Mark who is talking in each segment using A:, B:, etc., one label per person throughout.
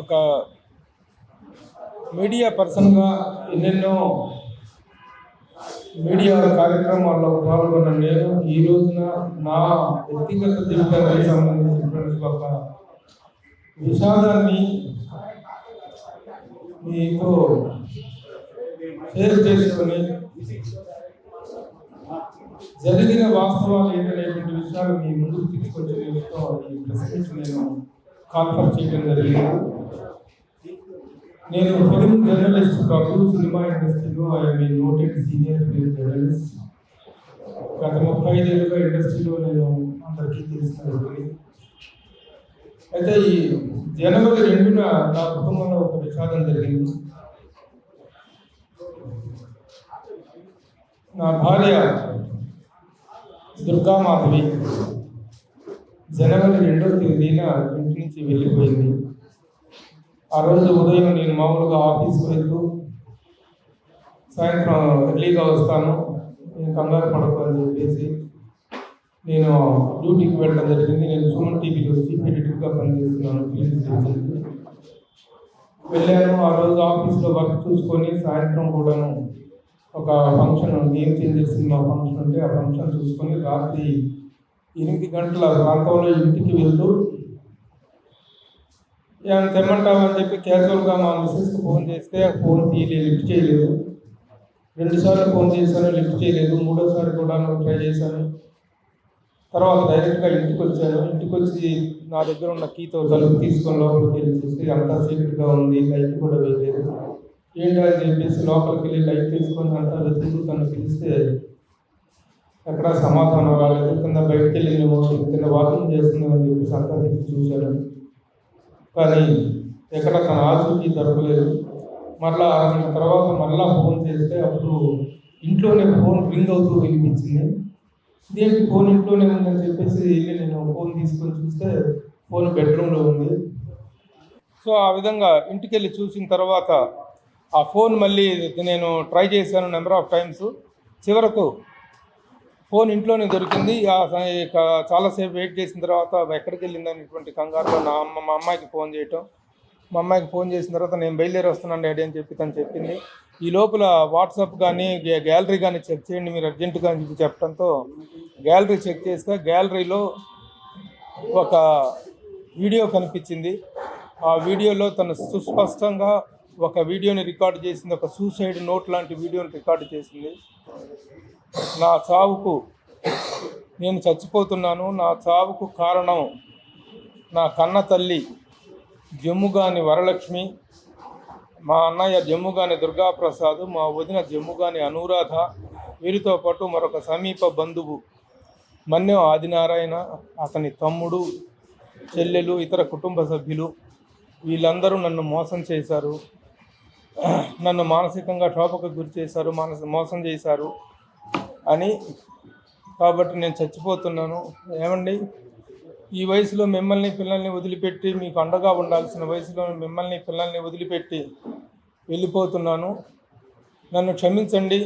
A: ఒక మీడియా పర్సన్గా ఎన్నెన్నో మీడియా కార్యక్రమాల్లో పాల్గొన్న నేను ఈ రోజున నా వ్యక్తిగత జీవితానికి సంబంధించినటువంటి ఒక విషాదాన్ని మీతో షేర్ చేసుకొని జరిగిన వాస్తవాలు ఏంటనేటువంటి విషయాలు మీ ముందుకు తీసుకొచ్చే నిమిత్తం ఈ ప్రెస్ మీట్ నేను కాన్ఫరెన్స్ చేయడం జరిగింది. నేను ఫిలిం జర్నలిస్ట్ కాదు, సినిమా ఇండస్ట్రీలో I'm noted senior film journalist. గత 35 ఏళ్ళుగా ఇండస్ట్రీలో నేను అందరికీ తెలుసుకున్నాను. అయితే ఈ జనవరి 2న నా కుటుంబంలో ఒక విషాదం జరిగింది. నా భార్య దుర్గామాధవి జనవరి 2వ తేదీన ఇంటి నుంచి వెళ్ళిపోయింది. ఆ రోజు ఉదయం నేను మామూలుగా ఆఫీస్కి వెళ్తూ సాయంత్రం ఎర్లీగా వస్తాను, నేను కంగారు పడకు అని చెప్పేసి నేను డ్యూటీకి వెళ్ళడం జరిగింది. నేను సుమన్ టీవీలో చీఫ్ ఎడిటర్గా పనిచేస్తున్నాను. ఫిలిం స్టేషన్కి వెళ్ళాను. ఆ రోజు ఆఫీస్లో వర్క్ చూసుకొని సాయంత్రం కూడాను ఒక function, game changes cinema function ఉంటే ఆ ఫంక్షన్ చూసుకొని రాత్రి 8 గంటల ప్రాంతంలో ఇంటికి వెళ్తూ ఏమైనా తెమ్మంటామని చెప్పి క్యాజువల్గా మా మిస్సెస్కి ఫోన్ చేస్తే ఆ ఫోన్ లిఫ్ట్ చేయలేదు. 2 సార్లు ఫోన్ చేశాను, లిఫ్ట్ చేయలేదు. 3వ సారి కూడా ట్రై చేశాను. తర్వాత డైరెక్ట్గా ఇంటికి వచ్చాను. ఇంటికి వచ్చి నా దగ్గర ఉన్న కీతో తలుపు తీసుకొని లోపలికి వెళ్ళి చూస్తే అంతా సీక్రెట్గా ఉంది, లైట్ కూడా వేయలేదు. ఏంటని చెప్పేసి లోపలికి వెళ్ళి లైట్ తీసుకొని అంతా వెతుకుతూ తను పిలిస్తే ఎక్కడా సమాధానం రాలేదు. కింద బయటకు వెళ్ళిందేమో, కింద వాకింగ్ చేస్తుందని చెప్పేసి అంతా తిరిగి చూశాను. కానీ ఎక్కడ తన ఆచూకీ దొరకలేదు. మరలా అరగంట తర్వాత మళ్ళా ఫోన్ చేస్తే అప్పుడు ఇంట్లోనే ఫోన్ రింగ్ అవుతూ వినిపించింది. ఇదేంటి ఫోన్ ఇంట్లోనే ఉందని చెప్పేసి వెళ్ళి నేను ఫోన్ తీసుకొని చూస్తే ఫోన్ బెడ్రూమ్లో ఉంది. సో ఆ విధంగా ఇంటికి వెళ్ళి చూసిన తర్వాత ఆ ఫోన్ మళ్ళీ నేను ట్రై చేశాను నెంబర్ ఆఫ్ టైమ్స్. చివరకు ఫోన్ ఇంట్లోనే దొరికింది. చాలాసేపు వెయిట్ చేసిన తర్వాత ఎక్కడికి వెళ్ళింది అనేటువంటి కంగారులో మా అమ్మాయికి ఫోన్ చేయటం. మా అమ్మాయికి ఫోన్ చేసిన తర్వాత నేను బయలుదేరి వస్తున్నాను డాడీ అని చెప్పి తను చెప్పింది. ఈ లోపల వాట్సాప్ కానీ గ్యాలరీ కానీ చెక్ చేయండి మీరు అర్జెంటుగా అని చెప్పి చెప్పడంతో గ్యాలరీ చెక్ చేస్తే గ్యాలరీలో ఒక వీడియో కనిపించింది. ఆ వీడియోలో తను సుస్పష్టంగా ఒక వీడియోని రికార్డు చేసింది, ఒక సూసైడ్ నోట్ లాంటి వీడియోని రికార్డు చేసింది. నా చావుకు, నేను చచ్చిపోతున్నాను, నా చావుకు కారణం నా కన్న తల్లి జమ్ముగాని వరలక్ష్మి, మా అన్నయ్య జమ్ముగాని దుర్గాప్రసాద్, మా వదిన జమ్ముగాని అనురాధ, వీరితో పాటు మరొక సమీప బంధువు మన్యం ఆదినారాయణ, అతని తమ్ముడు, చెల్లెలు, ఇతర కుటుంబ సభ్యులు వీళ్ళందరూ నన్ను మోసం చేశారు, నన్ను మానసికంగా క్షోభకు గురి చేశారు, మోసం చేశారు అని. కాబట్టి నేను చచ్చిపోతున్నాను. ఏమండి, ఈ వయసులో మిమ్మల్ని పిల్లల్ని వదిలిపెట్టి, మీకు అండగా ఉండాల్సిన వయసులో మిమ్మల్ని పిల్లల్ని వదిలిపెట్టి వెళ్ళిపోతున్నాను, నన్ను క్షమించండి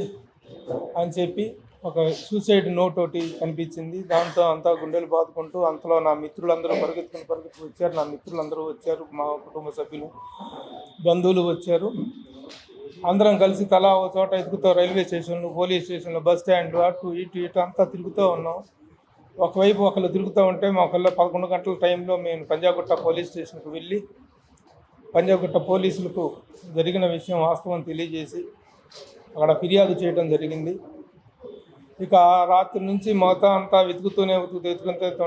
A: అని చెప్పి ఒక సూసైడ్ నోట్ ఒకటి కనిపించింది. దాంతో అంతా గుండెలు బాదుకుంటూ అంతలో నా మిత్రులందరూ పరిగెత్తుకుని వచ్చారు. నా మిత్రులందరూ వచ్చారు, మా కుటుంబ సభ్యులు, బంధువులు వచ్చారు. అందరం కలిసి తలా ఒక చోట ఎదుగుతూ రైల్వే స్టేషన్లు, పోలీస్ స్టేషన్లు, బస్ స్టాండ్లు, అటు ఇటు అంతా తిరుగుతూ ఉన్నాం. ఒకవైపు ఒకళ్ళు తిరుగుతూ ఉంటే మాకల్లా 11 గంటల టైంలో మేము పంజాగుట్ట పోలీస్ స్టేషన్కి వెళ్ళి పంజాగుట్ట పోలీసులకు జరిగిన విషయం వాస్తవం తెలియజేసి అక్కడ ఫిర్యాదు చేయడం జరిగింది. ఇక రాత్రి నుంచి మొత్తం అంతా వెతుకుతూనే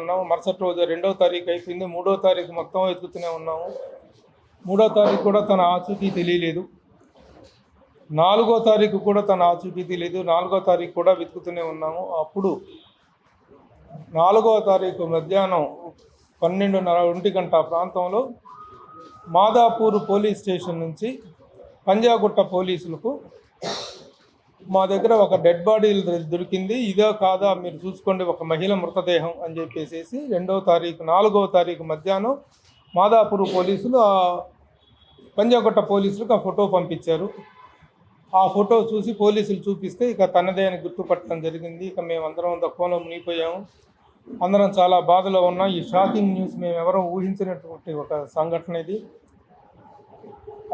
A: ఉన్నాము. మరుసటి రోజు 2వ తారీఖు అయిపోయింది. 3వ తారీఖు మొత్తం వెతుకుతూనే ఉన్నాము. 3వ తారీఖు కూడా తన ఆచూకీ తెలియలేదు. 4వ తారీఖు కూడా తన ఆచూకీ తెలియదు. 4వ తారీఖు కూడా వెతుకుతూనే ఉన్నాము. అప్పుడు 4వ తారీఖు మధ్యాహ్నం 12:30 గంట ప్రాంతంలో మాదాపూర్ పోలీస్ స్టేషన్ నుంచి పంజాగుట్ట పోలీసులకు మా దగ్గర ఒక డెడ్ బాడీ దొరికింది, ఇదో కాదా మీరు చూసుకోండి, ఒక మహిళ మృతదేహం అని చెప్పేసి 4వ తారీఖు మధ్యాహ్నం మాదాపూర్ పోలీసులు పంజాగుట్ట పోలీసులకు ఆ ఫోటో పంపించారు. ఆ ఫోటో చూసి పోలీసులు చూపిస్తే ఇక తనదే అని గుర్తుపట్టడం జరిగింది. ఇక మేమందరం దుఃఖంలో మునిగిపోయాము. అందరం చాలా బాధలో ఉన్నాం. ఈ షాకింగ్ న్యూస్ మేము ఎవరూ ఊహించినటువంటి ఒక సంఘటన ఇది.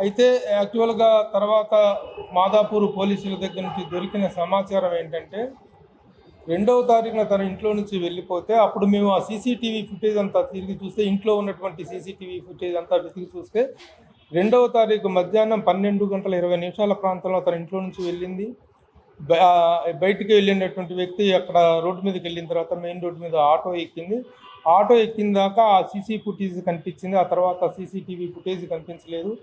A: అయితే యాక్చువల్గా తర్వాత మాదాపూర్ పోలీసుల దగ్గర నుంచి దొరికిన సమాచారం ఏంటంటే 2వ తారీఖున తన ఇంట్లో నుంచి వెళ్ళిపోతే అప్పుడు మేము ఆ సీసీటీవీ ఫుటేజ్ అంతా తిరిగి చూస్తే ఇంట్లో ఉన్నటువంటి సీసీటీవీ ఫుటేజ్ అంతా వెతికి చూస్తే 2వ తారీఖు మధ్యాహ్నం 12:20 ప్రాంతంలో తన ఇంట్లో నుంచి వెళ్ళింది. బయటికి వెళ్ళినటువంటి వ్యక్తి అక్కడ రోడ్డు మీదకి వెళ్ళిన తర్వాత మెయిన్ రోడ్డు మీద ఆటో ఎక్కింది. ఆటో ఎక్కిన దాకా ఆ సీసీ ఫుటేజ్ కనిపించింది. ఆ తర్వాత సీసీటీవీ ఫుటేజ్ కనిపించలేదు.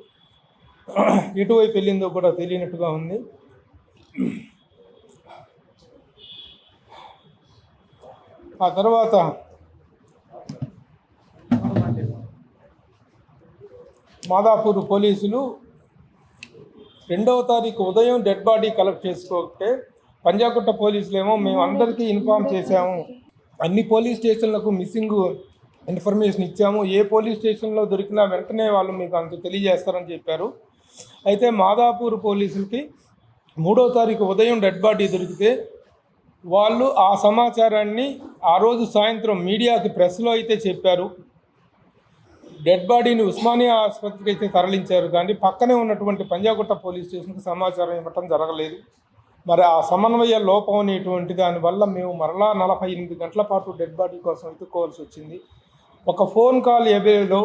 A: ఎటువైపు వెళ్ళిందో కూడా తెలియనట్టుగా ఉంది. ఆ తర్వాత మాదాపూర్ పోలీసులు 2వ తారీఖు ఉదయం డెడ్ బాడీ కలెక్ట్ చేసుకోకపోతే పంజాగుట్ట పోలీసులు ఏమో మేము అందరికీ ఇన్ఫామ్ చేశాము, అన్ని పోలీస్ స్టేషన్లకు మిస్సింగ్ ఇన్ఫర్మేషన్ ఇచ్చాము, ఏ పోలీస్ స్టేషన్లో దొరికినా వెంటనే వాళ్ళు మీకు అంత తెలియజేస్తారని చెప్పారు. అయితే మాదాపూర్ పోలీసులకి 3వ తారీఖు ఉదయం డెడ్ బాడీ దొరికితే వాళ్ళు ఆ సమాచారాన్ని ఆ రోజు సాయంత్రం మీడియాకి ప్రెస్లో అయితే చెప్పారు. డెడ్ బాడీని ఉస్మానియా ఆసుపత్రికి అయితే తరలించారు, కానీ పక్కనే ఉన్నటువంటి పంజాగుట్ట పోలీస్ స్టేషన్కి సమాచారం ఇవ్వటం జరగలేదు. మరి ఆ సమన్వయ లోపం అనేటువంటి దానివల్ల మేము మరలా 48 గంటల పాటు డెడ్ బాడీ కోసం వెతుక్కోవాల్సి వచ్చింది. ఒక ఫోన్ కాల్ అవేలో,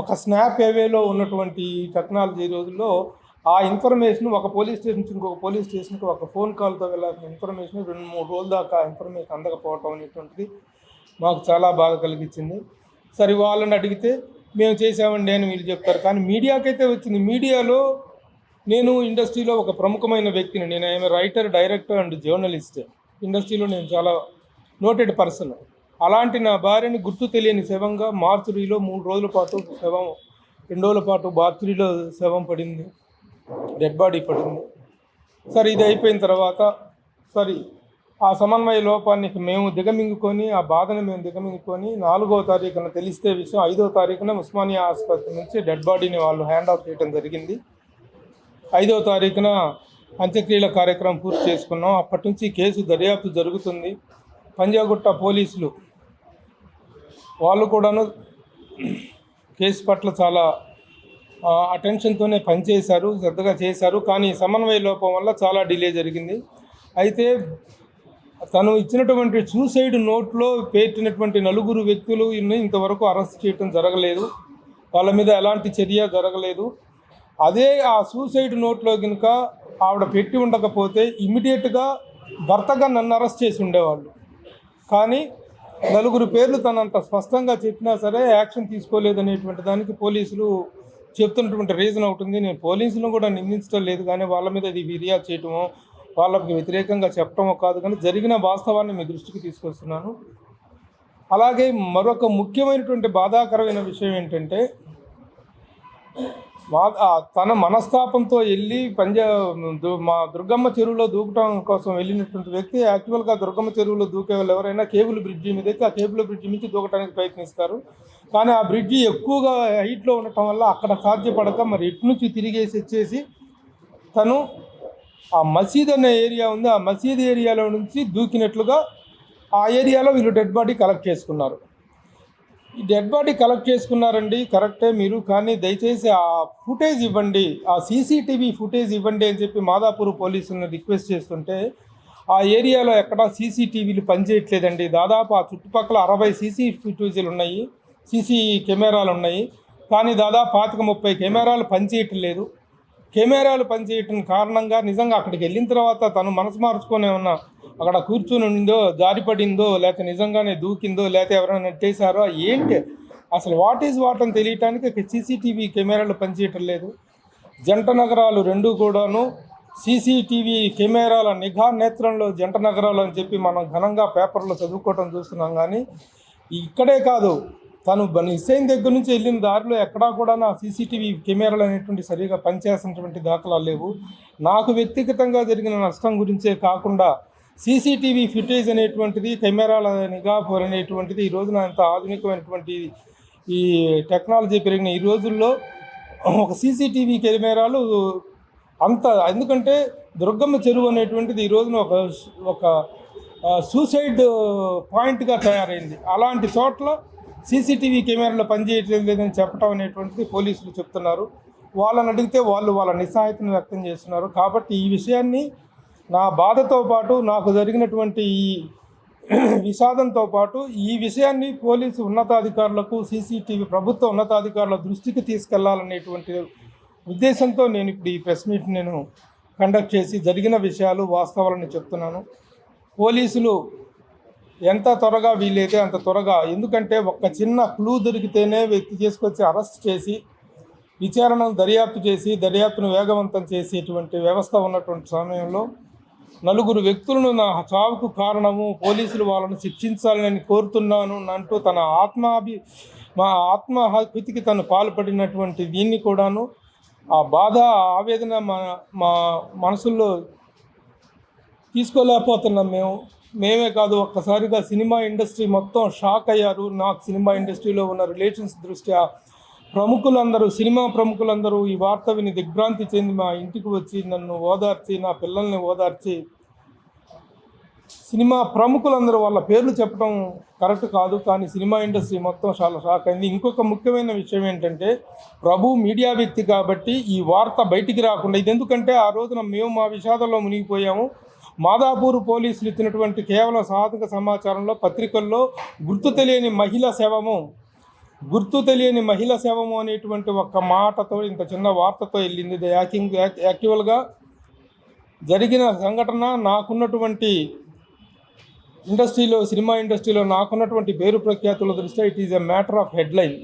A: ఒక స్నాప్ అవేలో ఉన్నటువంటి టెక్నాలజీ రోజుల్లో ఆ ఇన్ఫర్మేషన్ ఒక పోలీస్ స్టేషన్ నుంచి ఇంకొక పోలీస్ స్టేషన్కి ఒక ఫోన్ కాల్తో వెళ్ళాల్సిన ఇన్ఫర్మేషన్ 2-3 రోజుల దాకా ఇన్ఫర్మేషన్ అందకపోవటం అనేటువంటిది మాకు చాలా బాగా కలిగించింది. సరే వాళ్ళని అడిగితే మేము చేసామండి అని వీళ్ళు చెప్తారు, కానీ మీడియాకైతే వచ్చింది. మీడియాలో నేను ఇండస్ట్రీలో ఒక ప్రముఖమైన వ్యక్తిని, నేను I'm writer, director and journalist. ఇండస్ట్రీలో నేను చాలా నోటెడ్ పర్సన్. అలాంటి నా భార్యని గుర్తు తెలియని శవంగా మార్చురీలో 3 రోజుల పాటు శవం, 2 రోజుల పాటు మార్చురీలో శవం పడింది, డెడ్ బాడీ పడింది. సరే ఇది అయిపోయిన తర్వాత సరే ఆ సమన్వయ లోపానికి మేము దిగమింగుకొని, ఆ బాధను మేము దిగమింగుకొని 4వ తారీఖున తెలిస్తే విషయం 5వ తారీఖున ఉస్మానియా ఆసుపత్రి నుంచి డెడ్ బాడీని వాళ్ళు హ్యాండ్ ఓవర్ చేయడం జరిగింది. 5వ తారీఖున అంత్యక్రియల కార్యక్రమం పూర్తి చేసుకున్నాం. అప్పటి నుంచి కేసు దర్యాప్తు జరుగుతుంది. పంజాగుట్ట పోలీసులు వాళ్ళు కూడాను కేసు పట్ల చాలా అటెన్షన్తోనే పనిచేశారు, శ్రద్ధగా చేశారు, కానీ సమన్వయ లోపం వల్ల చాలా డిలే జరిగింది. అయితే తను ఇచ్చినటువంటి సూసైడ్ నోట్లో పెట్టినటువంటి 4 వ్యక్తులు ఇంతవరకు అరెస్ట్ చేయడం జరగలేదు, వాళ్ళ మీద ఎలాంటి చర్య జరగలేదు. అదే ఆ సూసైడ్ నోట్లో కనుక ఆవిడ పెట్టి ఉండకపోతే ఇమ్మీడియట్గా భర్తగా నన్ను అరెస్ట్ చేసి ఉండేవాళ్ళు. కానీ 4 పేర్లు తనంత స్పష్టంగా చెప్పినా సరే యాక్షన్ తీసుకోలేదనేటువంటి దానికి పోలీసులు చెప్తున్నటువంటి రీజన్ అవుతుంది. నేను పోలీసులను కూడా నిందించడం లేదు, కానీ వాళ్ళ మీద ఇది ఫిర్యాదు చేయటమో వాళ్ళకి వ్యతిరేకంగా చెప్పటమో కాదు, కానీ జరిగిన వాస్తవాన్ని మీ దృష్టికి తీసుకొస్తున్నాను. అలాగే మరొక ముఖ్యమైనటువంటి బాధాకరమైన విషయం ఏంటంటే, తన మనస్తాపంతో వెళ్ళి మా దుర్గమ్మ చెరువులో దూకటం కోసం వెళ్ళినటువంటి వ్యక్తి యాక్చువల్గా దుర్గమ్మ చెరువులో దూకే వాళ్ళు ఎవరైనా కేబుల్ బ్రిడ్జి మీద అయితే ఆ కేబుల్ బ్రిడ్జి నుంచి దూకటానికి ప్రయత్నిస్తారు. కానీ ఆ బ్రిడ్జి ఎక్కువగా హైట్లో ఉండటం వల్ల అక్కడ సాధ్యపడక మరి ఎటు నుంచి తిరిగేసి వచ్చేసి తను ఆ మసీద్ అనే ఏరియా ఉంది, ఆ మసీద్ ఏరియాలో నుంచి దూకినట్లుగా ఆ ఏరియాలో వీళ్ళు డెడ్ బాడీ కలెక్ట్ చేసుకున్నారు. ఈ డెడ్ బాడీ కలెక్ట్ చేసుకున్నారండి, కరెక్టే మీరు, కానీ దయచేసి ఆ ఫుటేజ్ ఇవ్వండి, ఆ సీసీటీవీ ఫుటేజ్ ఇవ్వండి అని చెప్పి మాదాపూర్ పోలీసులను రిక్వెస్ట్ చేస్తుంటే ఆ ఏరియాలో ఎక్కడా సీసీటీవీలు పనిచేయట్లేదండి. దాదాపు ఆ చుట్టుపక్కల 60 సీసీ ఫుటేజీలు ఉన్నాయి, సీసీ కెమెరాలు ఉన్నాయి, కానీ దాదాపు 25-30 కెమెరాలు పనిచేయటం లేదు. కెమెరాలు పనిచేయటం కారణంగా నిజంగా అక్కడికి వెళ్ళిన తర్వాత తను మనసు మార్చుకొని ఏమన్నా అక్కడ కూర్చుని ఉండిందో, జారిపడిందో, లేకపోతే నిజంగానే దూకిందో, లేకపోతే ఎవరైనా నెట్టేశారో ఏంటి అసలు వాట్ ఈజ్ వాట్ అని తెలియటానికి సీసీటీవీ కెమెరాలు పనిచేయటం లేదు. జంట నగరాలు 2 కూడాను సీసీటీవీ కెమెరాల నిఘా నేత్రంలో జంట నగరాలు అని చెప్పి మనం ఘనంగా పేపర్లో చదువుకోవటం చూస్తున్నాం. కానీ ఇక్కడే కాదు, తను నిశ్చయం దగ్గర నుంచి వెళ్ళిన దారిలో ఎక్కడా కూడా నా సీసీటీవీ కెమెరాలు అనేటువంటి సరిగా పనిచేసినటువంటి దాఖలాలు లేవు. నాకు వ్యక్తిగతంగా జరిగిన నష్టం గురించే కాకుండా సీసీటీవీ ఫుటేజ్ అనేటువంటిది, కెమెరాల నిఘా అనేటువంటిది ఈ రోజున అంత ఆధునికమైనటువంటి ఈ టెక్నాలజీ పెరిగిన ఈ రోజుల్లో ఒక సీసీటీవీ కెమెరాలు అంత, ఎందుకంటే దుర్గమ్మ చెరువు అనేటువంటిది ఈ రోజున ఒక సూసైడ్ పాయింట్గా తయారైంది. అలాంటి చోట్ల సీసీటీవీ కెమెరాలు పనిచేయట్లేదు లేదని చెప్పడం అనేటువంటిది పోలీసులు చెప్తున్నారు. వాళ్ళని అడిగితే వాళ్ళు వాళ్ళ నిస్సహాయతను వ్యక్తం చేస్తున్నారు. కాబట్టి ఈ విషయాన్ని నా బాధతో పాటు నాకు జరిగినటువంటి ఈ విషాదంతో పాటు ఈ విషయాన్ని పోలీసు ఉన్నతాధికారులకు సీసీటీవీ ప్రభుత్వ ఉన్నతాధికారుల దృష్టికి తీసుకెళ్లాలనేటువంటి ఉద్దేశంతో నేను ఇప్పుడు ఈ ప్రెస్ మీట్ నేను కండక్ట్ చేసి జరిగిన విషయాలు వాస్తవాలను చెప్తున్నాను. పోలీసులు ఎంత త్వరగా వీలైతే అంత త్వరగా, ఎందుకంటే ఒక్క చిన్న క్లూ దొరికితేనే వ్యక్తి చేసుకొచ్చి అరెస్ట్ చేసి విచారణను దర్యాప్తు చేసి దర్యాప్తును వేగవంతం చేసేటువంటి వ్యవస్థ ఉన్నటువంటి సమయంలో నలుగురు వ్యక్తులను నా చావుకు కారణము పోలీసులు వాళ్ళను శిక్షించాలని కోరుతున్నాను అంటూ తన ఆత్మహత్యకి తను పాల్పడినటువంటి దీన్ని కూడాను ఆ బాధ ఆవేదన మా మనసుల్లో తీసుకోలేకపోతున్నాం. మేమే కాదు, ఒక్కసారిగా సినిమా ఇండస్ట్రీ మొత్తం షాక్ అయ్యారు. నాకు సినిమా ఇండస్ట్రీలో ఉన్న రిలేషన్స్ దృష్ట్యా సినిమా ప్రముఖులందరూ ఈ వార్త విని దిగ్భ్రాంతి చెంది మా ఇంటికి వచ్చి నన్ను ఓదార్చి, నా పిల్లల్ని ఓదార్చి, సినిమా ప్రముఖులందరూ వాళ్ళ పేర్లు చెప్పడం కరెక్ట్ కాదు, కానీ సినిమా ఇండస్ట్రీ మొత్తం చాలా షాక్ అయింది. ఇంకొక ముఖ్యమైన విషయం ఏంటంటే, ప్రభు మీడియా వ్యక్తి కాబట్టి ఈ వార్త బయటికి రాకుండా, ఇది ఎందుకంటే ఆ రోజున మేము మా విషాదంలో మునిగిపోయాము. మాదాపూర్ పోలీసులు ఇచ్చినటువంటి కేవలం సాధక సమాచారంలో పత్రికల్లో గుర్తు తెలియని మహిళ శవము అనేటువంటి ఒక్క మాటతో ఇంత చిన్న వార్తతో వెళ్ళింది. యాక్చువల్గా జరిగిన సంఘటన నాకున్నటువంటి సినిమా ఇండస్ట్రీలో నాకున్నటువంటి పేరు ప్రఖ్యాతుల దృష్ట్యా it is a matter of headline.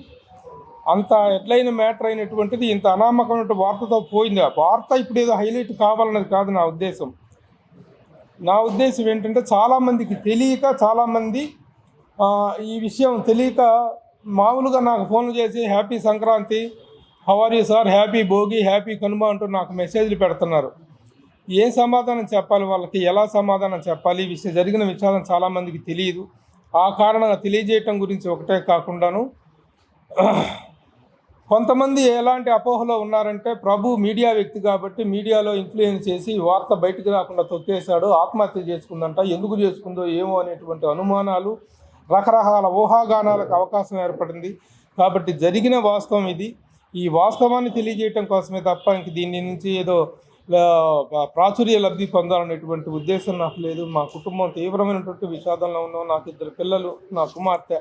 A: అంత హెడ్లైన్ మ్యాటర్ అయినటువంటిది ఇంత అనామకమైన వార్తతో పోయింది. ఆ వార్త ఇప్పుడు ఏదో హైలైట్ కావాలన్నది కాదు నా ఉద్దేశం ఏంటంటే, చాలామందికి తెలియక, చాలామంది ఈ విషయం తెలియక మామూలుగా నాకు ఫోన్లు చేసి happy Sankranti, how are you sir, happy Bhogi, happy Kanuma అంటూ నాకు మెసేజ్లు పెడుతున్నారు. ఏం సమాధానం చెప్పాలి వాళ్ళకి, ఎలా సమాధానం చెప్పాలి? జరిగిన విషయం చాలామందికి తెలియదు. ఆ కారణంగా తెలియజేయటం గురించి ఒకటే కాకుండాను కొంతమంది ఎలాంటి అపోహలో ఉన్నారంటే, ప్రభు మీడియా వ్యక్తి కాబట్టి మీడియాలో ఇన్ఫ్లుయెన్స్ చేసి వార్త బయటకు రాకుండా తొక్కేశాడు, ఆత్మహత్య చేసుకుందంట, ఎందుకు చేసుకుందో ఏమో అనేటువంటి అనుమానాలు, రకరకాల ఊహాగానాలకు అవకాశం ఏర్పడింది. కాబట్టి జరిగిన వాస్తవం ఇది. ఈ వాస్తవాన్ని తెలియజేయటం కోసమే తప్ప ఇంక దీని నుంచి ఏదో ప్రాచుర్య లబ్ధి పొందాలనేటువంటి ఉద్దేశం నాకు లేదు. మా కుటుంబం తీవ్రమైనటువంటి విషాదంలో ఉన్నాం. నాకు 2 పిల్లలు, నా కుమార్తె.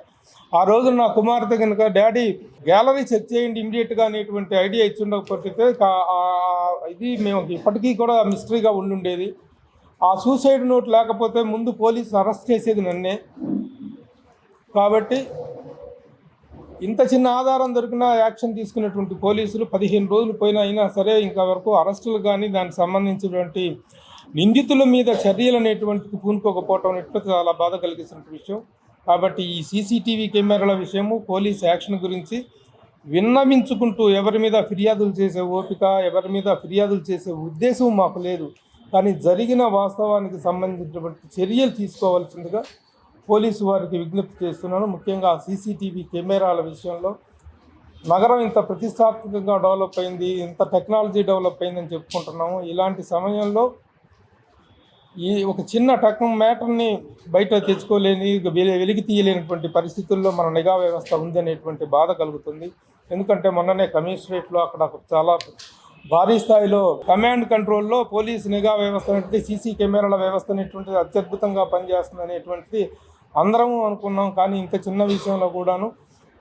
A: ఆ రోజు నా కుమార్తె కనుక డాడీ గ్యాలరీ చెక్ చేయండి ఇమీడియట్గా అనేటువంటి ఐడియా ఇచ్చి ఉండకపోతే ఇది మేము ఇప్పటికీ కూడా మిస్టరీగా ఉండుండేది. ఆ సూసైడ్ నోట్ లేకపోతే ముందు పోలీసు అరెస్ట్ చేసేది నన్నే. కాబట్టి ఇంత చిన్న ఆధారం దొరికినా యాక్షన్ తీసుకున్నటువంటి పోలీసులు 15 రోజులు అయినా సరే ఇంకా వరకు అరెస్టులు కానీ దానికి సంబంధించినటువంటి నిందితుల మీద చర్యలు అనేటువంటిది పూనుకోకపోవటం అనేట్లు చాలా బాధ కలిగిస్తున్న విషయం. కాబట్టి ఈ సీసీటీవీ కెమెరాల విషయము, పోలీస్ యాక్షన్ గురించి విన్నవించుకుంటూ ఎవరి మీద ఫిర్యాదులు చేసే ఓపిక, ఎవరి మీద ఫిర్యాదులు చేసే ఉద్దేశం మాకు లేదు. కానీ జరిగిన వాస్తవానికి సంబంధించినటువంటి చర్యలు తీసుకోవాల్సిందిగా పోలీసు వారికి విజ్ఞప్తి చేస్తున్నాను. ముఖ్యంగా సీసీటీవీ కెమెరాల విషయంలో నగరం ఇంత ప్రతిష్టాత్మకంగా డెవలప్ అయింది, ఇంత టెక్నాలజీ డెవలప్ అయిందని చెప్పుకుంటున్నాము. ఇలాంటి సమయంలో ఈ ఒక చిన్న మ్యాటర్ని బయట తెచ్చుకోలేని, వెలికి తీయలేనటువంటి పరిస్థితుల్లో మన నిఘా వ్యవస్థ ఉందనేటువంటి బాధ కలుగుతుంది. ఎందుకంటే మొన్ననే కమిషనరేట్లో అక్కడ చాలా భారీ స్థాయిలో కమాండ్ కంట్రోల్లో పోలీసు నిఘా వ్యవస్థ అనేటువంటి సీసీ కెమెరాల వ్యవస్థ అనేటువంటిది అత్యద్భుతంగా పనిచేస్తుంది అనేటువంటిది అందరము అనుకున్నాం. కానీ ఇంత చిన్న విషయంలో కూడాను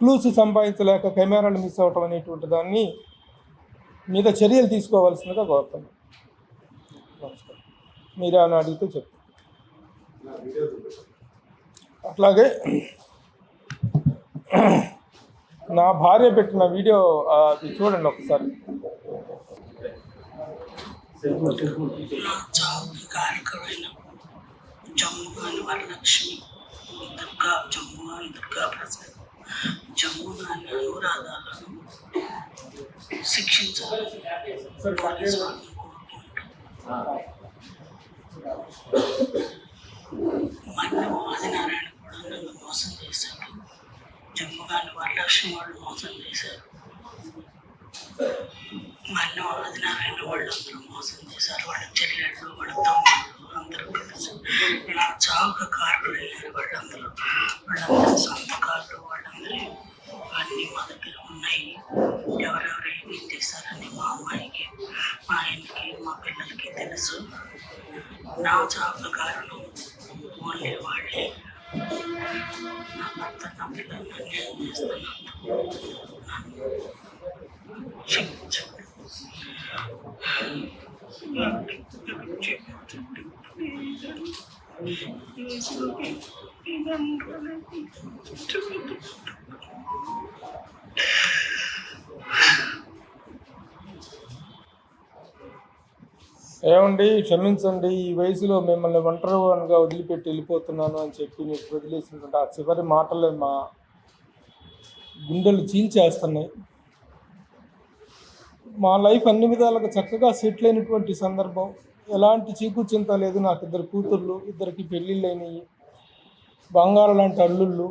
A: క్లూస్ సంపాదించలేక కెమెరాలు మిస్ అవ్వటం అనేటువంటి దాన్ని మీద చర్యలు తీసుకోవాల్సిందిగా కోరుతున్నాను. నమస్కారం. మీరే అని అడిగితే చెప్తాను. అట్లాగే నా భార్య పెట్టిన వీడియో అది చూడండి ఒకసారి.
B: జమ్ముగాని వరలక్ష్మి, జమ్ముగాని దుర్గా ప్రసాద్, జమ్ముగాని అనురాధాలను శిక్షించాలని పోలీసు వారిని కోరుకుంటూ, మన్ను ఆదినారాయణ కూడా నన్ను మోసం చేశాడు. జమ్ముగాని వరలక్ష్మి వాళ్ళు మోసం చేశారు. మన్ను ఆదినారాయణ వాళ్ళందరూ మోసం చేశారు. వాళ్ళ చెల్లెళ్ళు, వాళ్ళ తమ్ముళ్ళు అందరూ కలిసి నా చావుకు కారకులయ్యారు. వాళ్ళందరూ సంతకాలు వాళ్ళందరూ అన్నీ మా దగ్గర ఉన్నాయి. ఎవరెవరు ఏమేం చేశారని నా చావుకు కారణం ఓన్లీ వాళ్ళే. నా భర్త నా పిల్లల్ని అన్యాయం చేస్తున్నందుకు
A: ఏమండి క్షమించండి, ఈ వయసులో మిమ్మల్ని ఒంటరిగా వదిలిపెట్టి వెళ్ళిపోతున్నాను అని చెప్పి మీకు వదిలేసినటువంటి ఆ చివరి మాటలే మా గుండెలు చీల్చేస్తున్నాయి. మా లైఫ్ అన్ని విధాలుగా చక్కగా సెటిల్ అయినటువంటి సందర్భం, ఎలాంటి చీకు చింత లేదు. నాకు 2 కూతుర్లు, 2కి పెళ్ళిళ్ళు అయినాయి, బంగారు లాంటి అల్లుళ్ళు.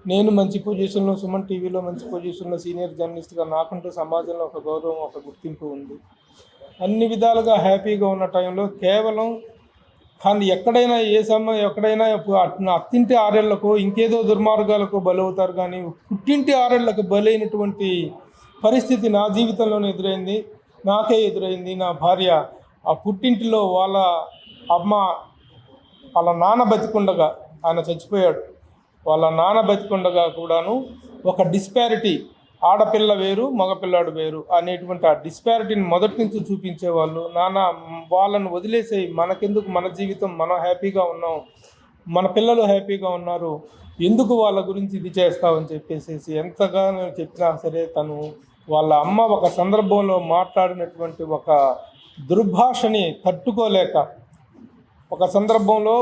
A: నేను మంచి పొజిషన్లో, సుమన్ టీవీలో మంచి పొజిషన్లో సీనియర్ జర్నలిస్ట్గా నాకంటూ సమాజంలో ఒక గౌరవం, ఒక గుర్తింపు ఉంది. అన్ని విధాలుగా హ్యాపీగా ఉన్న టైంలో కేవలం కానీ ఎక్కడైనా ఎక్కడైనా అత్తింటి ఆరేళ్లకు ఇంకేదో దుర్మార్గాలకు బలవుతారు, కానీ పుట్టింటి ఆరేళ్లకు బలైనటువంటి పరిస్థితి నా జీవితంలోనే ఎదురైంది. నాకే ఎదురైంది. నా భార్య ఆ పుట్టింటిలో వాళ్ళ అమ్మ, వాళ్ళ నాన్న బతికుండగా, ఆయన చచ్చిపోయాడు, వాళ్ళ నాన్న బతికుండగా కూడాను ఒక డిస్పారిటీ, ఆడపిల్ల వేరు మగపిల్లాడు వేరు అనేటువంటి ఆ డిస్పారిటీని మొదటి నుంచి చూపించేవాళ్ళు. వాళ్ళను వదిలేసేయి, మనకెందుకు, మన జీవితం, మనం హ్యాపీగా ఉన్నాం, మన పిల్లలు హ్యాపీగా ఉన్నారు, ఎందుకు వాళ్ళ గురించి ఇది చేస్తామని చెప్పేసి ఎంతగానో చెప్పినా సరే వాళ్ళ అమ్మ ఒక సందర్భంలో మాట్లాడినటువంటి ఒక దుర్భాషని తట్టుకోలేక, ఒక సందర్భంలో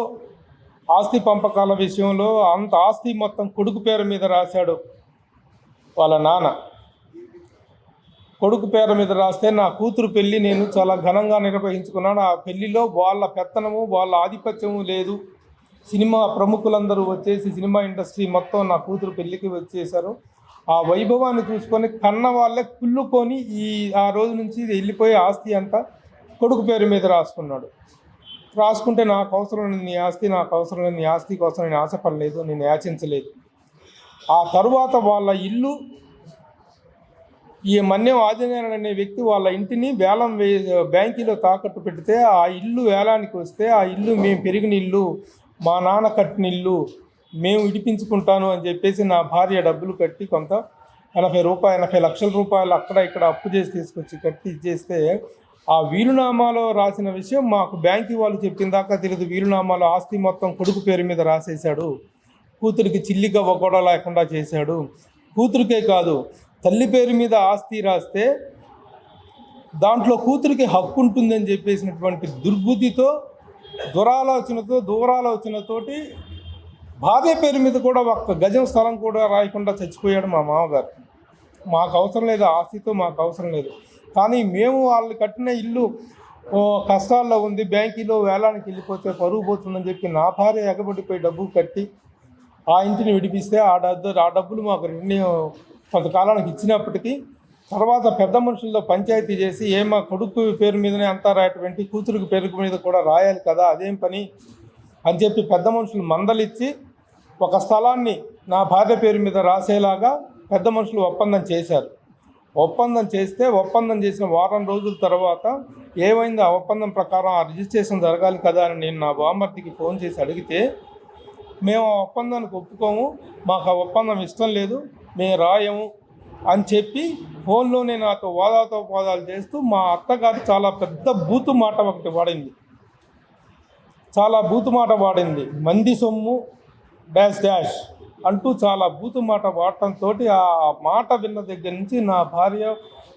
A: ఆస్తి పంపకాల విషయంలో అంత ఆస్తి మొత్తం కొడుకు పేరు మీద రాశాడు వాళ్ళ నాన్న. కొడుకు పేరు మీద రాస్తే నా కూతురు పెళ్ళి నేను చాలా ఘనంగా నిర్వహించుకున్నాను. ఆ పెళ్ళిలో వాళ్ళ పెత్తనము, వాళ్ళ ఆధిపత్యము లేదు. సినిమా ప్రముఖులందరూ వచ్చేసి సినిమా ఇండస్ట్రీ మొత్తం నా కూతురు పెళ్ళికి వచ్చేసారు. ఆ వైభవాన్ని చూసుకొని కన్న వాళ్ళే కుళ్ళుకొని ఆ రోజు నుంచి వెళ్ళిపోయే ఆస్తి అంతా కొడుకు పేరు మీద రాసుకుంటే నాకు అవసరం లేని నీ ఆస్తి, నాకు అవసరం లేని నీ ఆస్తి కోసం నేను ఆశపడలేదు, నేను యాచించలేదు. ఆ తరువాత వాళ్ళ ఇల్లు, ఈ మన్యం ఆదినారాయణ అనే వ్యక్తి వాళ్ళ ఇంటిని బ్యాంకీలో తాకట్టు పెడితే ఆ ఇల్లు వేలానికి వస్తే, ఆ ఇల్లు మేము పెరిగిన ఇల్లు, మా నాన్న కట్టిన ఇల్లు, మేము ఇడిపించుకుంటాను అని చెప్పేసి నా భార్య డబ్బులు కట్టి కొంత 80 లక్షల రూపాయలు అక్కడ ఇక్కడ అప్పు చేసి తీసుకొచ్చి కట్టి ఇచ్చేస్తే, ఆ వీలునామాలో రాసిన విషయం మాకు బ్యాంకు వాళ్ళు చెప్పిన దాకా తెలియదు. వీలునామాలో ఆస్తి మొత్తం కొడుకు పేరు మీద రాసేశాడు, కూతురికి చిల్లిగవ్వ కూడా లేకుండా చేశాడు. కూతురికే కాదు, తల్లి పేరు మీద ఆస్తి రాస్తే దాంట్లో కూతురికి హక్కు ఉంటుందని చెప్పేసినటువంటి దుర్బుద్ధితో, దూరాలోచనతోటి భార్య పేరు మీద కూడా ఒక్క గజం స్థలం కూడా రాయకుండా చచ్చిపోయాడు మా మామగారు. మాకు అవసరం లేదు, ఆస్తితో మాకు అవసరం లేదు. కానీ మేము వాళ్ళు కట్టిన ఇల్లు కష్టాల్లో ఉంది, బ్యాంకీలో వేలానికి వెళ్ళిపోతే పరుగు పోతుందని చెప్పి నా భార్య ఎగబడిపోయి డబ్బు కట్టి ఆ ఇంటిని విడిపిస్తే ఆ డబ్బులు మాకు కొంతకాలానికి ఇచ్చినప్పటికీ తర్వాత పెద్ద మనుషులతో పంచాయతీ చేసి మా కొడుకు పేరు మీదనే అంతా రాయటువంటి, కూతురికి పేరు మీద కూడా రాయాలి కదా, అదేం పని అని చెప్పి పెద్ద మనుషులు మందలిచ్చి ఒక స్థలాన్ని నా భార్య పేరు మీద రాసేలాగా పెద్ద మనుషులు ఒప్పందం చేశారు. ఒప్పందం చేసిన వారం రోజుల తర్వాత ఏమైంది, ఆ ఒప్పందం ప్రకారం ఆ రిజిస్ట్రేషన్ జరగాలి కదా అని నేను నా బామ్మర్దికి ఫోన్ చేసి అడిగితే, మేము ఆ ఒప్పందానికి ఒప్పుకోము, మాకు ఆ ఒప్పందం ఇష్టం లేదు, మేము రాయము అని చెప్పి ఫోన్లోనే నాతో వాదాలు చేస్తూ మా అత్తగారు చాలా పెద్ద బూతు మాట ఒకటి వాడింది. మంది సొమ్ము డాష్ అంటూ చాలా బూతు మాట వాడటంతో ఆ మాట విన్న దగ్గర నుంచి నా భార్య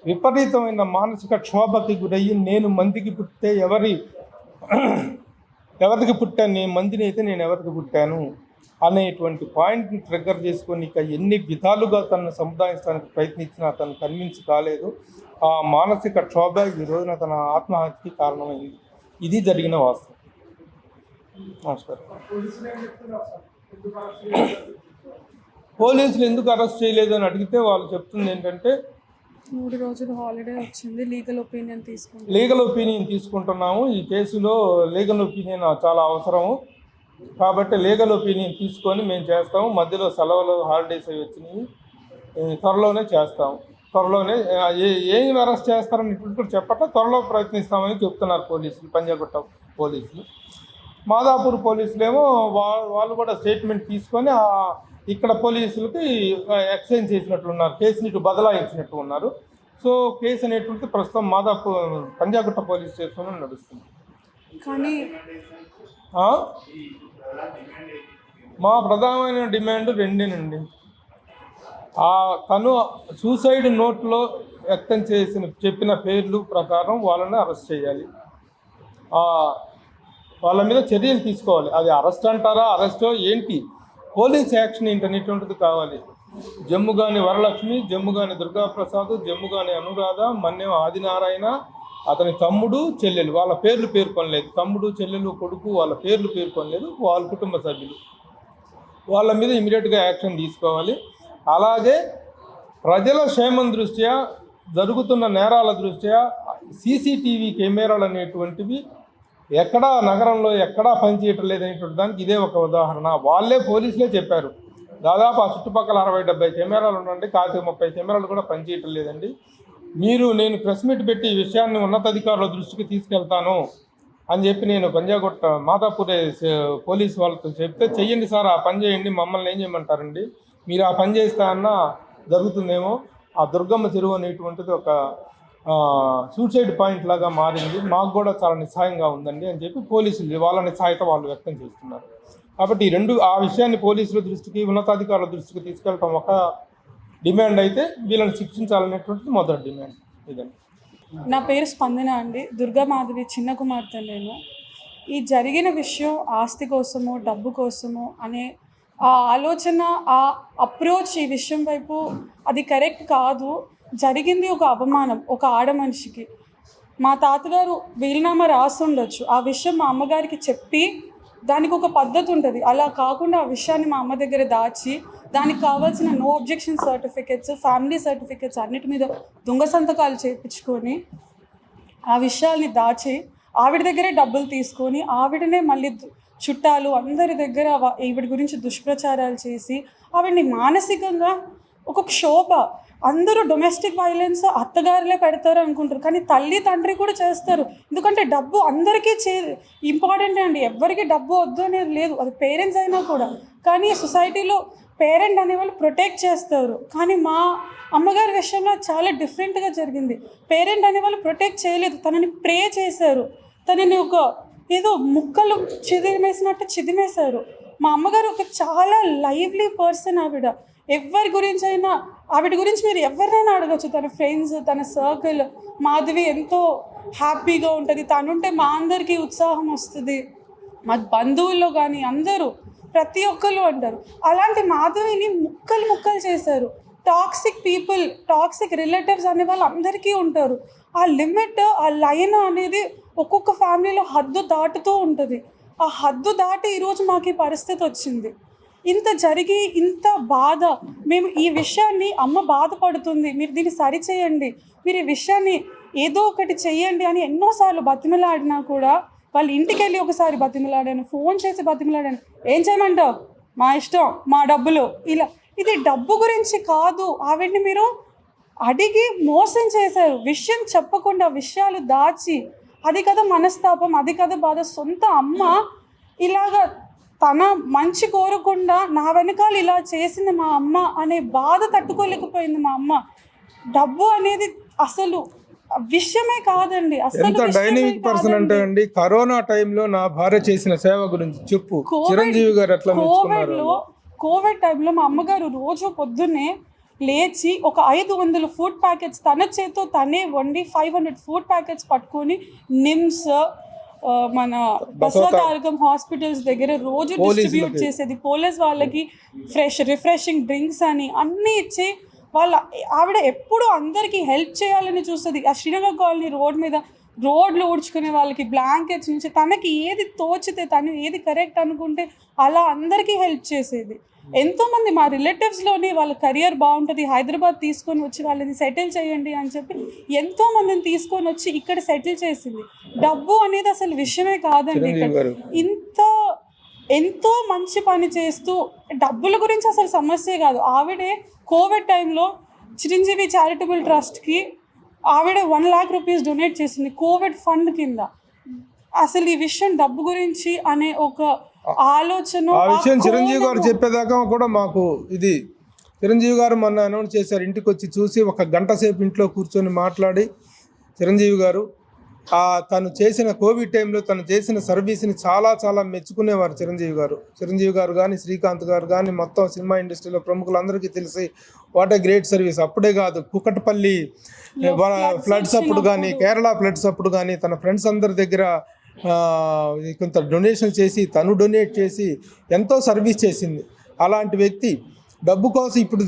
A: విపరీతమైన మానసిక క్షోభకి గురయ్యి, నేను మందికి పుట్టే ఎవరికి పుట్టాను, నేను మందిని అయితే నేను ఎవరికి పుట్టాను అనేటువంటి పాయింట్ని ట్రిగ్గర్ చేసుకొని ఇక ఎన్ని విధాలుగా తనను సముదాయించడానికి ప్రయత్నించినా తను కన్విన్స్ కాలేదు. ఆ మానసిక క్షోభ ఈ రోజున తన ఆత్మహత్యకి కారణమైంది. ఇది జరిగిన వాస్తవం. నమస్కారం. పోలీసులు ఎందుకు అరెస్ట్ చేయలేదు అని అడిగితే వాళ్ళు చెప్తుంది ఏంటంటే,
C: 3 రోజులు హాలిడే వచ్చింది, లీగల్
A: ఒపీనియన్ తీసుకుంటున్నాము, ఈ కేసులో లీగల్ ఒపీనియన్ చాలా అవసరము కాబట్టి లీగల్ ఒపీనియన్ తీసుకొని మేము చేస్తాము, మధ్యలో సెలవులు హాలిడేస్ అవి వచ్చినాయి, త్వరలోనే చేస్తాము, ఏం అరెస్ట్ చేస్తారని ఇప్పుడు చెప్పట త్వరలో ప్రయత్నిస్తామని చెప్తున్నారు పోలీసులు పంజాగుట్ట పోలీసులు. మాదాపూర్ పోలీసులు ఏమో వాళ్ళు కూడా స్టేట్మెంట్ తీసుకొని ఇక్కడ పోలీసులకి ఎక్స్చేంజ్ చేసినట్లున్నారు, కేసుని ఇటు బదలాయించినట్టు ఉన్నారు. సో కేసు అనేటువంటిది ప్రస్తుతం మాదాపూర్ పంజాగుట్ట పోలీస్ స్టేషన్లో నడుస్తుంది.
C: కానీ
A: మా ప్రధానమైన డిమాండ్ రెండేనండి. తను సూసైడ్ నోట్లో వ్యక్తం చెప్పిన పేర్లు ప్రకారం వాళ్ళని అరెస్ట్ చేయాలి, వాళ్ళ మీద చర్యలు తీసుకోవాలి. అది అరెస్ట్ అంటారా, అరెస్టో ఏంటి, పోలీస్ యాక్షన్ ఏంటనేటువంటిది కావాలి. జమ్ముగాని వరలక్ష్మి, జమ్ముగాని దుర్గాప్రసాద్, జమ్ముగాని అనురాధ, మన్యం ఆదినారాయణ, అతని తమ్ముడు చెల్లెలు, వాళ్ళ పేర్లు పేర్కొనలేదు. తమ్ముడు చెల్లెలు కొడుకు వాళ్ళ పేర్లు పేర్కొనలేదు, వాళ్ళ కుటుంబ సభ్యులు. వాళ్ళ మీద ఇమీడియట్గా యాక్షన్ తీసుకోవాలి. అలాగే ప్రజల క్షేమం దృష్ట్యా, జరుగుతున్న నేరాల దృష్ట్యా సీసీటీవీ కెమెరాలు అనేటువంటివి ఎక్కడా నగరంలో ఎక్కడా పనిచేయటం లేదనేటువంటి దానికి ఇదే ఒక ఉదాహరణ. వాళ్ళే పోలీసులే చెప్పారు, దాదాపు ఆ చుట్టుపక్కల 60-70 కెమెరాలు ఉండండి, 30 కెమెరాలు కూడా పనిచేయటం లేదండి. నేను ప్రెస్ మీట్ పెట్టి ఈ విషయాన్ని ఉన్నతాధికారుల దృష్టికి తీసుకెళ్తాను అని చెప్పి నేను పంజాగుట్ట మాదాపూర్ పోలీసు వాళ్ళతో చెప్తే, చెయ్యండి సార్, ఆ పని చేయండి, మమ్మల్ని ఏం చేయమంటారండి, మీరు ఆ పని చేస్తా అన్నా జరుగుతుందేమో. ఆ దుర్గమ్మ చెరువు అనేటువంటిది ఒక సూసైడ్ పాయింట్ లాగా మారింది, మాకు కూడా చాలా నిస్సాయంగా ఉందండి అని చెప్పి పోలీసులు వాళ్ళ నిస్సాయత వాళ్ళు వ్యక్తం చేస్తున్నారు. కాబట్టి ఆ విషయాన్ని పోలీసుల దృష్టికి, ఉన్నతాధికారుల దృష్టికి తీసుకెళ్ళటం ఒక డిమాండ్ అయితే, వీళ్ళని శిక్షించాలనేటువంటిది మొదటి డిమాండ్ ఇదండి.
C: నా పేరు స్పందన అండి, దుర్గామాధవి చిన్న కుమార్తె. నేను ఈ జరిగిన విషయం ఆస్తి కోసమో డబ్బు కోసమో అనే ఆ ఆలోచన, ఆ అప్రోచ్ ఈ విషయం వైపు అది కరెక్ట్ కాదు. జరిగింది ఒక అవమానం ఒక ఆడ మనిషికి. మా తాతగారు వీలునామా రాసుండొచ్చు, ఆ విషయం మా అమ్మగారికి చెప్పి దానికి ఒక పద్ధతి ఉంటుంది. అలా కాకుండా ఆ విషయాన్ని మా అమ్మ దగ్గర దాచి దానికి కావాల్సిన no objection certificates, family certificates అన్నిటి మీద దొంగ సంతకాలు చేయించుకొని ఆ విషయాల్ని దాచి ఆవిడ దగ్గరే డబ్బులు తీసుకొని ఆవిడనే మళ్ళీ చుట్టాలు అందరి దగ్గర ఈవిడ గురించి దుష్ప్రచారాలు చేసి ఆవిడని మానసికంగా ఒక క్షోభ. అందరూ డొమెస్టిక్ వైలెన్స్ అత్తగారులే పెడతారు అనుకుంటారు, కానీ తల్లి తండ్రి కూడా చేస్తారు. ఎందుకంటే డబ్బు అందరికీ ఇంపార్టెంట్ అండి, ఎవరికి డబ్బు వద్దు అనేది లేదు, అది పేరెంట్స్ అయినా కూడా. కానీ సొసైటీలో పేరెంట్ అనేవాళ్ళు ప్రొటెక్ట్ చేస్తారు, కానీ మా అమ్మగారి విషయంలో చాలా డిఫరెంట్గా జరిగింది. పేరెంట్ అనేవాళ్ళు ప్రొటెక్ట్ చేయలేదు, తనని ప్రే చేశారు, తనని ఒక ఏదో ముక్కలు చిదిమేశారు. మా అమ్మగారు ఒక చాలా లైవ్లీ పర్సన్. ఎవరి గురించి అయినా ఆవిడ గురించి మీరు ఎవరినైనా అడగచ్చు, తన ఫ్రెండ్స్, తన సర్కిల్. మాధవి ఎంతో హ్యాపీగా ఉంటుంది, తనుంటే మా అందరికీ ఉత్సాహం వస్తుంది, మా బంధువుల్లో కానీ అందరూ ప్రతి ఒక్కరు అంటారు. అలాంటి మాధవిని ముక్కలు చేశారు. టాక్సిక్ పీపుల్, టాక్సిక్ రిలేటివ్స్ అనే వాళ్ళు అందరికీ ఉంటారు. ఆ లిమిట్, ఆ లైన్ అనేది ఒక్కొక్క ఫ్యామిలీలో హద్దు దాటుతూ ఉంటుంది. ఆ హద్దు దాటి ఈరోజు మాకు ఈ పరిస్థితి వచ్చింది. ఇంత జరిగి ఇంత బాధ, మేము ఈ విషయాన్ని అమ్మ బాధపడుతుంది, మీరు దీన్ని సరిచేయండి, మీరు ఈ విషయాన్ని ఏదో ఒకటి చెయ్యండి అని ఎన్నోసార్లు బతిమలాడినా కూడా, వాళ్ళ ఇంటికి వెళ్ళి ఒకసారి బతిమలాడాను, ఫోన్ చేసి బతిమలాడాను. ఏం చేయమంటావు, మా ఇష్టం, మా డబ్బులు, ఇలా. ఇది డబ్బు గురించి కాదు, ఆవిడ్ని మీరు అడిగి మోసం చేశారు, విషయం చెప్పకుండా విషయాలు దాచి. అది కదా మనస్తాపం, అది కదా బాధ. సొంత అమ్మ ఇలాగా తన మంచి కోరకుండా నా వెనకాల ఇలా చేసింది మా అమ్మ అనే బాధ తట్టుకోలేకపోయింది మా అమ్మ. డబ్బు అనేది అసలు విషయమే కాదండి, అసలు
A: డైనమిక్ పర్సన్ అంటే అండి. కరోనా టైంలో నా భార్య చేసిన సేవ గురించి చెప్పు. చిరంజీవి గారు ఎట్లా
C: కోవిడ్ టైంలో మా అమ్మగారు రోజు పొద్దున్నే లేచి ఒక 500 ఫుడ్ ప్యాకెట్స్ తన చేతితో తనే వండి 500 ఫుడ్ ప్యాకెట్స్ పట్టుకొని నిమ్స్, మన బసవతారకం హాస్పిటల్స్ దగ్గర రోజు డిస్ట్రిబ్యూట్ చేసేది. పోలీస్ వాళ్ళకి రిఫ్రెషింగ్ డ్రింక్స్ అని అన్నీ ఇచ్చి ఆవిడ ఎప్పుడు అందరికీ హెల్ప్ చేయాలని చూస్తుంది. ఆ శ్రీనగర్ కాలనీ రోడ్లు ఊడ్చుకునే వాళ్ళకి బ్లాంకెట్స్ నుంచి తనకి ఏది తోచితే, తను ఏది కరెక్ట్ అనుకుంటే అలా అందరికీ హెల్ప్ చేసేది. ఎంతోమంది మా రిలేటివ్స్లోనే వాళ్ళ కెరియర్ బాగుంటుంది, హైదరాబాద్ తీసుకొని వచ్చి వాళ్ళని సెటిల్ చేయండి అని చెప్పి ఎంతోమందిని తీసుకొని వచ్చి ఇక్కడ సెటిల్ చేసింది. డబ్బు అనేది అసలు విషయమే కాదండి. ఇక్కడ ఎంతో మంచి పని చేస్తూ డబ్బుల గురించి అసలు సమస్యే కాదు. ఆవిడే కోవిడ్ టైంలో చిరంజీవి చారిటబుల్ ట్రస్ట్కి ఆవిడ 1 lakh రూపీస్ డొనేట్ చేసింది కోవిడ్ ఫండ్ కింద. అసలు ఈ విషయం డబ్బు గురించి అనే ఒక ఆలోచన,
A: ఆ విషయం చిరంజీవి గారు చెప్పేదాకా కూడా మాకు ఇది చిరంజీవి గారు మొన్న అనౌన్స్ చేశారు, ఇంటికి వచ్చి చూసి 1 గంట సేపు ఇంట్లో కూర్చొని మాట్లాడి చిరంజీవి గారు తను చేసిన కోవిడ్ టైంలో తను చేసిన సర్వీస్ని చాలా మెచ్చుకునేవారు చిరంజీవి గారు కానీ శ్రీకాంత్ గారు కానీ మొత్తం సినిమా ఇండస్ట్రీలో ప్రముఖులందరికీ తెలిసి వాట్ ఏ గ్రేట్ సర్వీస్. అప్పుడే కాదు, కుకట్పల్లి ఫ్లడ్స్ అప్పుడు కానీ, కేరళ ఫ్లడ్స్ అప్పుడు కానీ తన ఫ్రెండ్స్ అందరి దగ్గర కొంత డొనేషన్ చేసి తను డొనేట్ చేసి ఎంతో సర్వీస్ చేసింది. అలాంటి వ్యక్తి డబ్బు కోసం ఇప్పుడు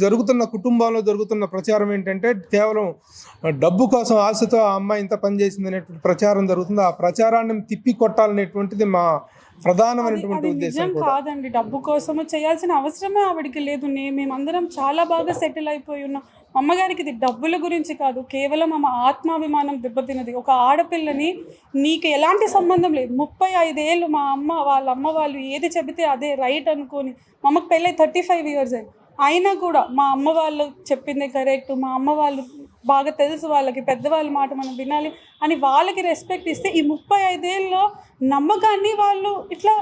A: కుటుంబంలో జరుగుతున్న ప్రచారం ఏంటంటే కేవలం డబ్బు కోసం ఆశతో ఆ అమ్మాయి ఇంత పనిచేసింది అనేటువంటి ప్రచారం జరుగుతుంది. ఆ ప్రచారాన్ని తిప్పి కొట్టాలనేటువంటిది మా ప్రధానమైనటువంటి ఉద్దేశం
C: కాదండి. డబ్బు కోసము చేయాల్సిన అవసరమే ఆవిడికి లేదు. మేమందరం చాలా బాగా సెటిల్ అయిపోయి ఉన్నాం. అమ్మగారికి ఇది డబ్బుల గురించి కాదు, కేవలం ఆమె ఆత్మాభిమానం దెబ్బతిన్నది. ఒక ఆడపిల్లని నీకు ఎలాంటి సంబంధం లేదు, 35 ఏళ్ళు మా వాళ్ళ అమ్మ వాళ్ళు ఏది చెబితే అదే రైట్ అనుకొని, మా అమ్మకి పెళ్ళి 35 ఇయర్స్ అయినా కూడా మా అమ్మ వాళ్ళు చెప్పింది కరెక్ట్, మా అమ్మ వాళ్ళు బాగా తెలుసు, వాళ్ళకి పెద్దవాళ్ళ మాట మనం వినాలి అని వాళ్ళకి రెస్పెక్ట్ ఇస్తే ఈ 35 ఏళ్ళలో నమ్మకాన్ని వాళ్ళు ఇట్లా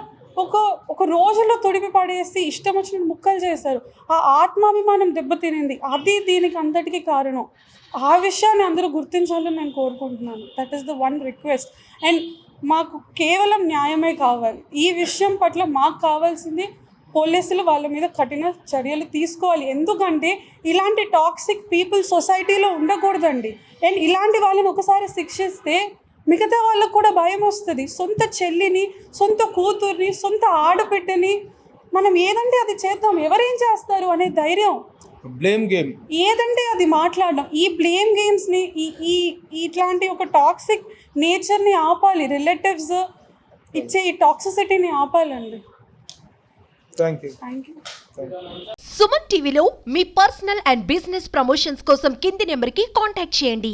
C: ఒక రోజుల్లో తొడిపి పడేసి ఇష్టం వచ్చిన ముక్కలు చేశారు. ఆ ఆత్మాభిమానం దెబ్బతినింది. అది దీనికి అంతటికీ కారణం. ఆ విషయాన్ని అందరూ గుర్తించాలని నేను కోరుకుంటున్నాను. That is the one request. And మాకు కేవలం న్యాయమే కావాలి. ఈ విషయం పట్ల మాకు కావాల్సింది పోలీసులు వాళ్ళ మీద కఠిన చర్యలు తీసుకోవాలి. ఎందుకంటే ఇలాంటి టాక్సిక్ పీపుల్ సొసైటీలో ఉండకూడదండి. అండ్ ఇలాంటి వాళ్ళని ఒకసారి శిక్షిస్తే మిగతా వాళ్ళకు కూడా భయం వస్తుంది. సొంత చెల్లిని, సొంత కూతుర్ని, సొంత ఆడబిడ్డని మనం ఏదంటే అది చేద్దాం, ఎవరేం చేస్తారు అనే ధైర్యం,
A: బ్లేమ్ గేమ్
C: ఏదంటే అది మాట్లాడడం, ఈ బ్లేమ్ గేమ్స్ని, ఈ ఇట్లాంటి ఒక టాక్సిక్ నేచర్ని ఆపాలి. రిలేటివ్స్ ఇచ్చే ఈ టాక్సిసిటీని ఆపాలండి.
A: Thank you.
D: సుమన్ టీవీలో మీ పర్సనల్ అండ్ బిజినెస్ ప్రమోషన్స్ కోసం కింది నెంబర్కి కాంటాక్ట్ చేయండి.